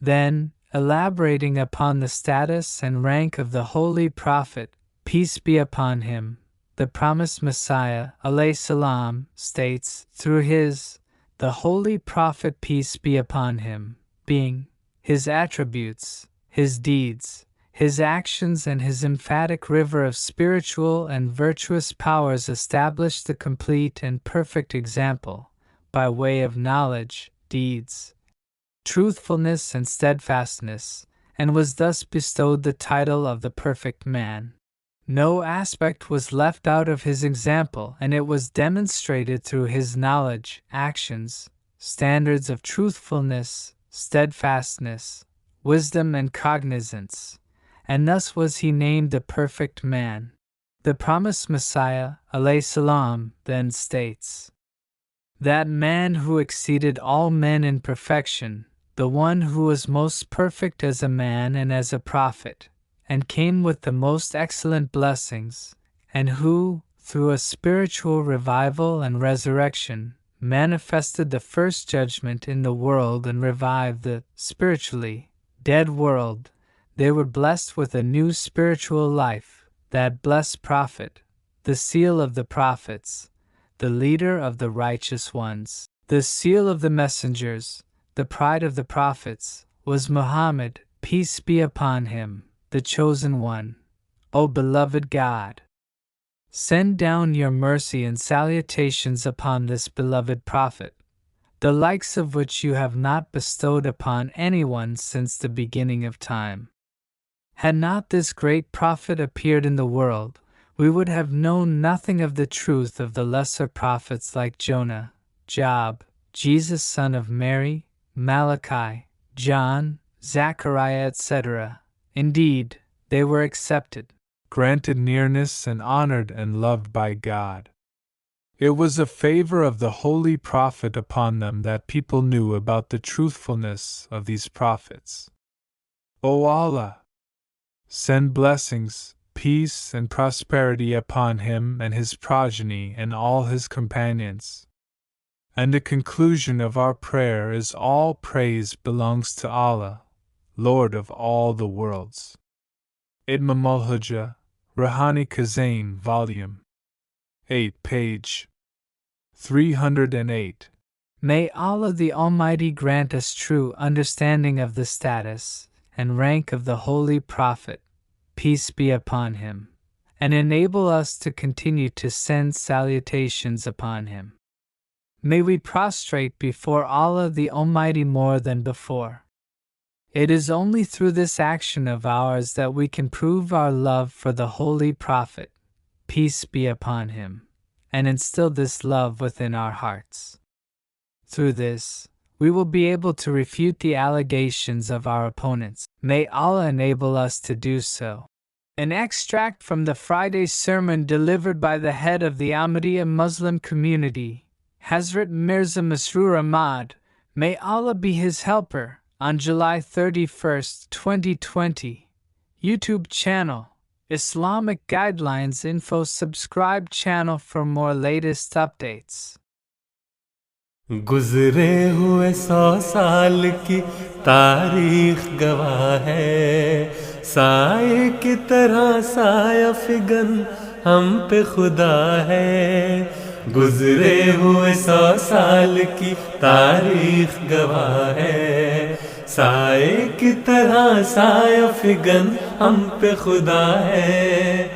Then, elaborating upon the status and rank of the Holy Prophet, peace be upon him, the promised Messiah, alayhi salam, states, through his, the Holy Prophet, peace be upon him, being his attributes, his deeds, his actions, and his emphatic river of spiritual and virtuous powers established the complete and perfect example, by way of knowledge, deeds, truthfulness, and steadfastness, and was thus bestowed the title of the perfect man. No aspect was left out of his example, and it was demonstrated through his knowledge, actions, standards of truthfulness, steadfastness, wisdom, and cognizance, and thus was he named the perfect man. The promised Messiah, alayhi salam, then states, that man who exceeded all men in perfection, the one who was most perfect as a man and as a prophet, and came with the most excellent blessings, and who, through a spiritual revival and resurrection, manifested the first judgment in the world and revived the spiritually dead world, they were blessed with a new spiritual life, that blessed prophet, the seal of the prophets, the leader of the righteous ones, the seal of the messengers, the pride of the prophets, was Muhammad, peace be upon him, the chosen one. O beloved God, send down your mercy and salutations upon this beloved prophet, the likes of which you have not bestowed upon anyone since the beginning of time. Had not this great prophet appeared in the world, we would have known nothing of the truth of the lesser prophets like Jonah, Job, Jesus son of Mary, Malachi, John, Zechariah, etc. Indeed, they were accepted, granted nearness, and honored and loved by God. It was a favor of the Holy Prophet upon them that people knew about the truthfulness of these prophets. O Allah, send blessings, peace, and prosperity upon him and his progeny and all his companions. And the conclusion of our prayer is all praise belongs to Allah, Lord of all the worlds. Imam al-Hujjah, Rahani Khazain, Volume 8, page 308. May Allah the Almighty grant us true understanding of the status and rank of the Holy Prophet, peace be upon him, and enable us to continue to send salutations upon him. May we prostrate before Allah the Almighty more than before. It is only through this action of ours that we can prove our love for the Holy Prophet, peace be upon him, and instill this love within our hearts. Through this, we will be able to refute the allegations of our opponents. May Allah enable us to do so. An extract from the Friday sermon delivered by the head of the Ahmadiyya Muslim community, Hazrat Mirza Masroor Ahmad, may Allah be his helper, on July 31, 2020. YouTube channel, Islamic Guidelines Info. Subscribe channel for more latest updates. गुज़रे हुए 100 साल की तारीख गवाह है, साए की तरह साया फिगन हम पे खुदा है। गुज़रे हुए 100 साल की तारीख गवाह है, साए की तरह साया फिगन हम पे खुदा है।